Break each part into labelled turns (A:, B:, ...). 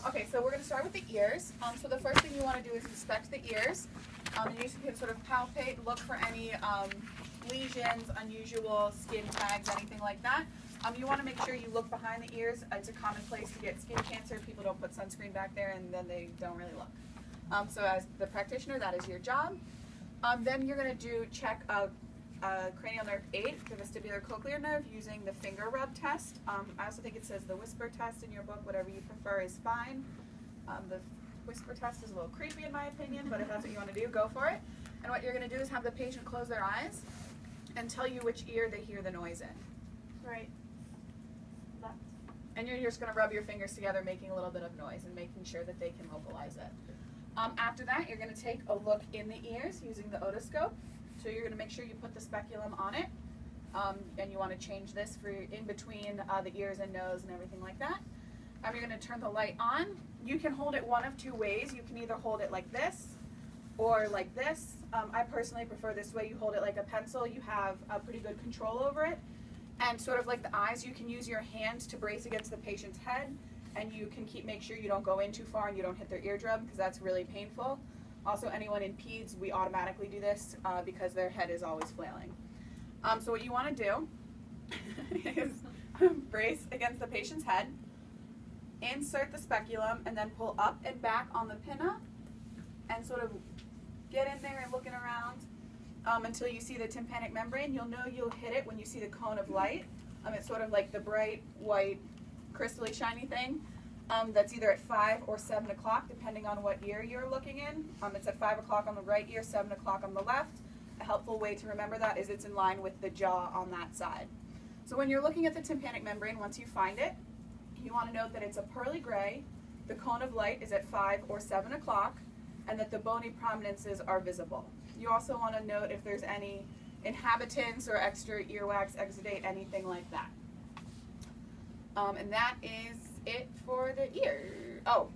A: Okay, so we're going to start with the ears. So the first thing you want to do is inspect the ears. And you can sort of palpate, look for any lesions, unusual skin tags, anything like that. You want to make sure you look behind the ears. It's a common place to get skin cancer. People don't put sunscreen back there and then they don't really look. So as the practitioner, that is your job. Then you're going to check a cranial nerve 8, the vestibular cochlear nerve, using the finger rub test. I also think it says the whisper test in your book. Whatever you prefer is fine. The whisper test is a little creepy in my opinion, but if that's what you want to do, go for it. And what you're going to do is have the patient close their eyes and tell you which ear they hear the noise in.
B: Right. Left.
A: And you're just going to rub your fingers together, making a little bit of noise and making sure that they can localize it. After that, you're going to take a look in the ears using the otoscope. So you're going to make sure you put the speculum on it, and you want to change this for in between the ears and nose and everything like that. You're going to turn the light on. You can hold it one of two ways. You can either hold it like this or like this. I personally prefer this way. You hold it like a pencil. You have a pretty good control over it. And sort of like the eyes, you can use your hands to brace against the patient's head, and you can make sure you don't go in too far and you don't hit their eardrum, because that's really painful. Also, anyone in peds, we automatically do this because their head is always flailing. So what you want to do is brace against the patient's head, insert the speculum, and then pull up and back on the pinna, and sort of get in there and looking around until you see the tympanic membrane. You'll know you'll hit it when you see the cone of light. It's sort of like the bright, white, crystally shiny thing. That's either at 5 or 7 o'clock, depending on what ear you're looking in. It's at 5 o'clock on the right ear, 7 o'clock on the left. A helpful way to remember that is it's in line with the jaw on that side. So when you're looking at the tympanic membrane, once you find it, you want to note that it's a pearly gray, the cone of light is at 5 or 7 o'clock, and that the bony prominences are visible. You also want to note if there's any inhabitants or extra earwax, exudate, anything like that. And that is it for the ear. Oh,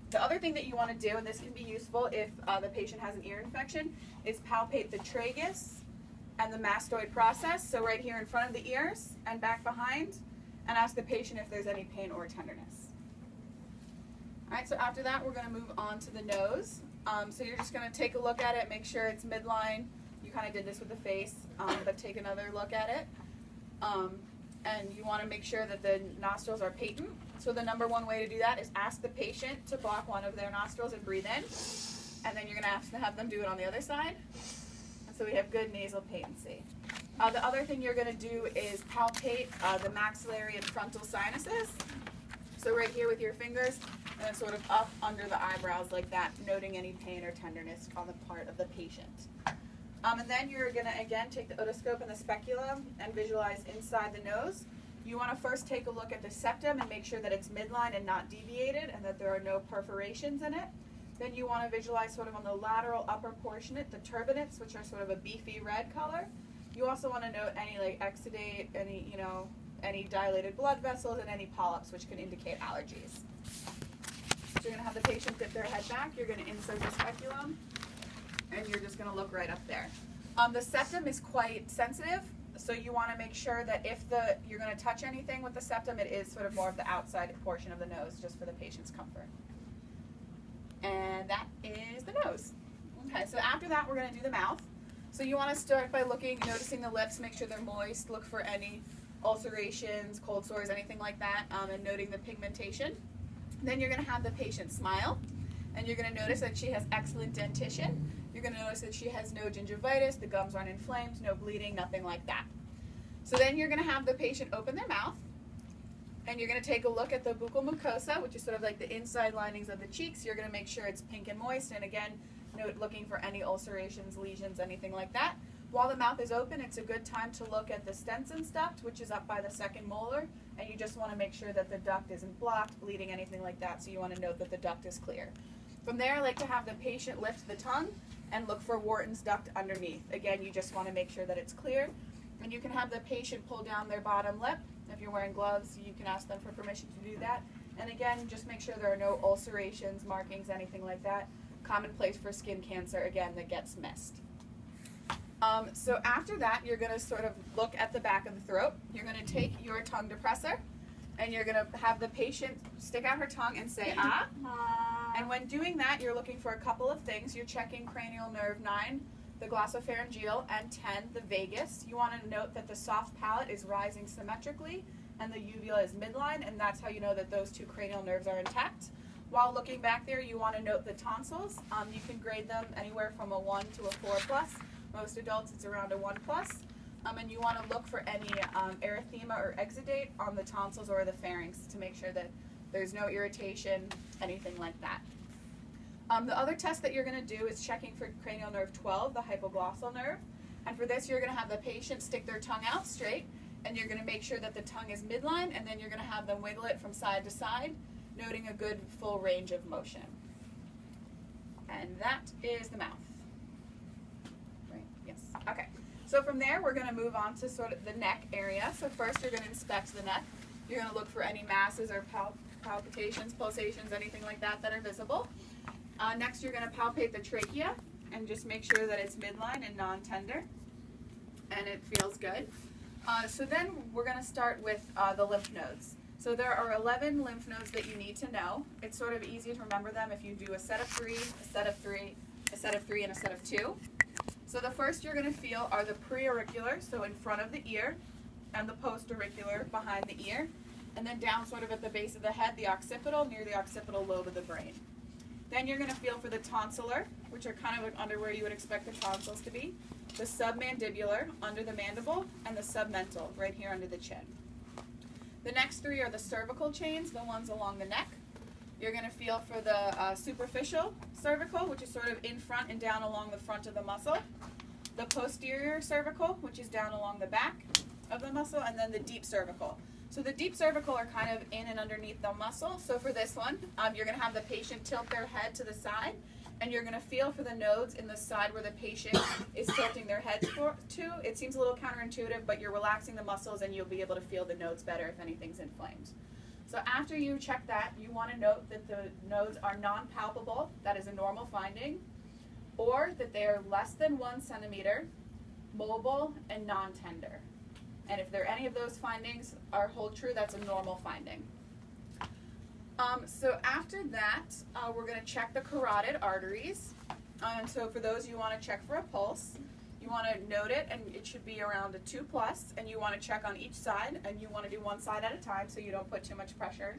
A: the other thing that you want to do, and this can be useful if the patient has an ear infection, is palpate the tragus and the mastoid process, so right here in front of the ears and back behind, and ask the patient if there's any pain or tenderness. All right, so after that, we're going to move on to the nose. So you're just going to take a look at it, make sure it's midline. You kind of did this with the face, but take another look at it. And you want to make sure that the nostrils are patent. So the number one way to do that is ask the patient to block one of their nostrils and breathe in. And then you're going to have to have them do it on the other side. And so we have good nasal patency. The other thing you're going to do is palpate the maxillary and frontal sinuses. So right here with your fingers, and then sort of up under the eyebrows like that, noting any pain or tenderness on the part of the patient. And then you're going to, again, take the otoscope and the speculum and visualize inside the nose. You want to first take a look at the septum and make sure that it's midline and not deviated and that there are no perforations in it. Then you want to visualize sort of on the lateral upper portion, the turbinates, which are sort of a beefy red color. You also want to note any like exudate, any dilated blood vessels, and any polyps, which can indicate allergies. So you're going to have the patient dip their head back. You're going to insert the speculum, and you're just going to look right up there. The septum is quite sensitive, so you want to make sure that if you're going to touch anything with the septum, it is sort of more of the outside portion of the nose, just for the patient's comfort. And that is the nose. Okay, so after that, we're going to do the mouth. So you want to start by noticing the lips, make sure they're moist, look for any ulcerations, cold sores, anything like that, and noting the pigmentation. Then you're going to have the patient smile, and you're going to notice that she has excellent dentition. You're going to notice that she has no gingivitis, the gums aren't inflamed, no bleeding, nothing like that. So then you're going to have the patient open their mouth, and you're going to take a look at the buccal mucosa, which is sort of like the inside linings of the cheeks. You're going to make sure it's pink and moist, and again, note looking for any ulcerations, lesions, anything like that. While the mouth is open, it's a good time to look at the Stenson's duct, which is up by the second molar, and you just want to make sure that the duct isn't blocked, bleeding, anything like that, so you want to note that the duct is clear. From there, I like to have the patient lift the tongue and look for Wharton's duct underneath. Again, you just want to make sure that it's clear, and you can have the patient pull down their bottom lip. If you're wearing gloves, you can ask them for permission to do that. And again, just make sure there are no ulcerations, markings, anything like that. Commonplace for skin cancer, again, that gets missed. So after that, you're going to sort of look at the back of the throat. You're going to take your tongue depressor And you're going to have the patient stick out her tongue and say, ah. And when doing that, you're looking for a couple of things. You're checking cranial nerve 9, the glossopharyngeal, and 10, the vagus. You want to note that the soft palate is rising symmetrically and the uvula is midline, and that's how you know that those 2 cranial nerves are intact. While looking back there, you want to note the tonsils. You can grade them anywhere from a 1 to a 4+. Most adults, it's around a 1+. And you want to look for any erythema or exudate on the tonsils or the pharynx to make sure that there's no irritation, anything like that. The other test that you're going to do is checking for cranial nerve 12, the hypoglossal nerve. And for this, you're going to have the patient stick their tongue out straight, and you're going to make sure that the tongue is midline, and then you're going to have them wiggle it from side to side, noting a good full range of motion. And that is the mouth. Right? Yes. Okay. So from there, we're going to move on to sort of the neck area. So first, you're going to inspect the neck. You're going to look for any masses or palpitations, pulsations, anything like that that are visible. Next, you're going to palpate the trachea and just make sure that it's midline and non-tender, and it feels good. So then we're going to start with the lymph nodes. So there are 11 lymph nodes that you need to know. It's sort of easy to remember them if you do a set of 3, a set of 3, a set of 3, and a set of 2. So the first you're going to feel are the preauricular, so in front of the ear, and the postauricular behind the ear, and then down sort of at the base of the head, the occipital, near the occipital lobe of the brain. Then you're going to feel for the tonsillar, which are kind of like under where you would expect the tonsils to be, the submandibular, under the mandible, and the submental, right here under the chin. The next 3 are the cervical chains, the ones along the neck. You're going to feel for the superficial cervical, which is sort of in front and down along the front of the muscle. The posterior cervical, which is down along the back of the muscle, and then the deep cervical. So the deep cervical are kind of in and underneath the muscle. So for this one, you're going to have the patient tilt their head to the side, and you're going to feel for the nodes in the side where the patient is tilting their head to. It seems a little counterintuitive, but you're relaxing the muscles and you'll be able to feel the nodes better if anything's inflamed. So after you check that, you want to note that the nodes are non-palpable, that is a normal finding, or that they are less than 1 centimeter, mobile, and non-tender. And if there are any of those findings hold true, that's a normal finding. So after that, we're going to check the carotid arteries. And so for those, you want to check for a pulse. You want to note it, and it should be around a 2+, and you want to check on each side, and you want to do one side at a time so you don't put too much pressure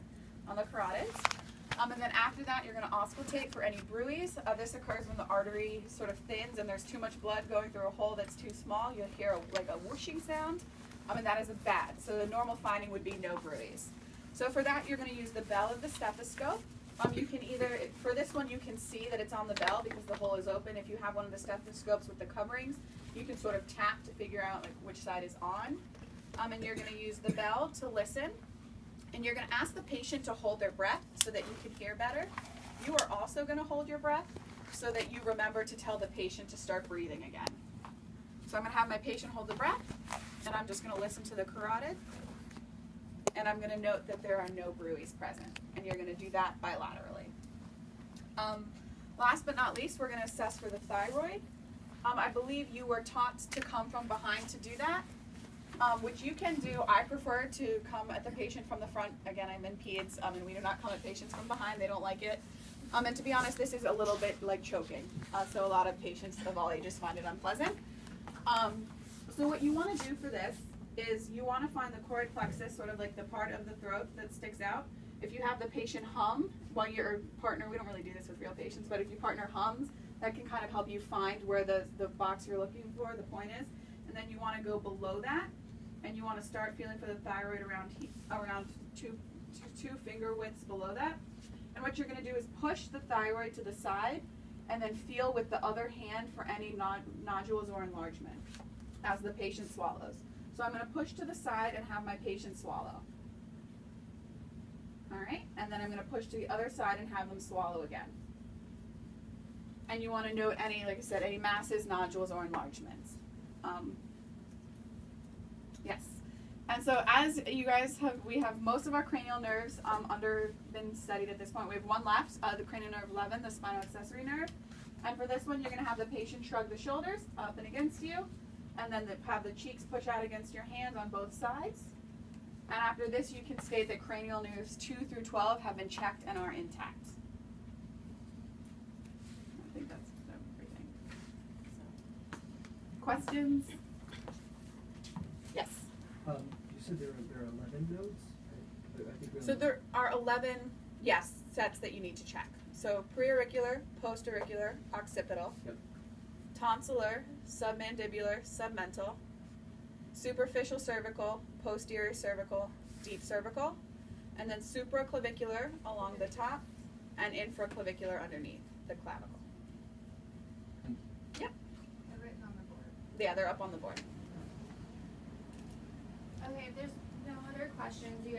A: on the carotids. And then after that, you're going to auscultate for any bruits. This occurs when the artery sort of thins and there's too much blood going through a hole that's too small. You'll hear like a whooshing sound, and that is bad. So the normal finding would be no bruits. So for that, you're going to use the bell of the stethoscope. You can either, for this one, you can see that it's on the bell because the hole is open. If you have one of the stethoscopes with the coverings, you can sort of tap to figure out like which side is on. And you're going to use the bell to listen. And you're going to ask the patient to hold their breath so that you can hear better. You are also going to hold your breath so that you remember to tell the patient to start breathing again. So I'm going to have my patient hold the breath, and I'm just going to listen to the carotid. And I'm going to note that there are no bruits present. And you're going to do that bilaterally. Last but not least, we're going to assess for the thyroid. I believe you were taught to come from behind to do that, which you can do. I prefer to come at the patient from the front. Again, I'm in peds, and we do not come at patients from behind. They don't like it. And to be honest, this is a little bit like choking. So a lot of patients of all ages find it unpleasant. So what you want to do for this is you want to find the choroid plexus, sort of like the part of the throat that sticks out. If you have the patient hum while your partner, we don't really do this with real patients, but if your partner hums, that can kind of help you find where the box you're looking for, the point is. And then you want to go below that, and you want to start feeling for the thyroid around two finger widths below that. And what you're going to do is push the thyroid to the side, and then feel with the other hand for any nodules or enlargement as the patient swallows. So I'm going to push to the side and have my patient swallow. All right, and then I'm going to push to the other side and have them swallow again. And you want to note any, like I said, any masses, nodules, or enlargements. Yes. And so as you guys we have most of our cranial nerves been studied at this point. We have one left, the cranial nerve 11, the spinal accessory nerve. And for this one, you're going to have the patient shrug the shoulders up and against you, and then have the cheeks push out against your hands on both sides. And after this, you can state that cranial nerves 2 through 12 have been checked and are intact. I think that's everything. So, questions? Yes.
C: You said there are 11 nodes? I think we
A: So
C: only-
A: there are 11, yes, sets that you need to check. So preauricular, postauricular, occipital,
C: Yep.
A: tonsillar, submandibular, submental, superficial cervical, posterior cervical, deep cervical, and then supraclavicular along the top, and infraclavicular underneath the clavicle. Yep.
B: They're written on the board.
A: Yeah, they're up on the board.
B: Okay, if there's no other questions, you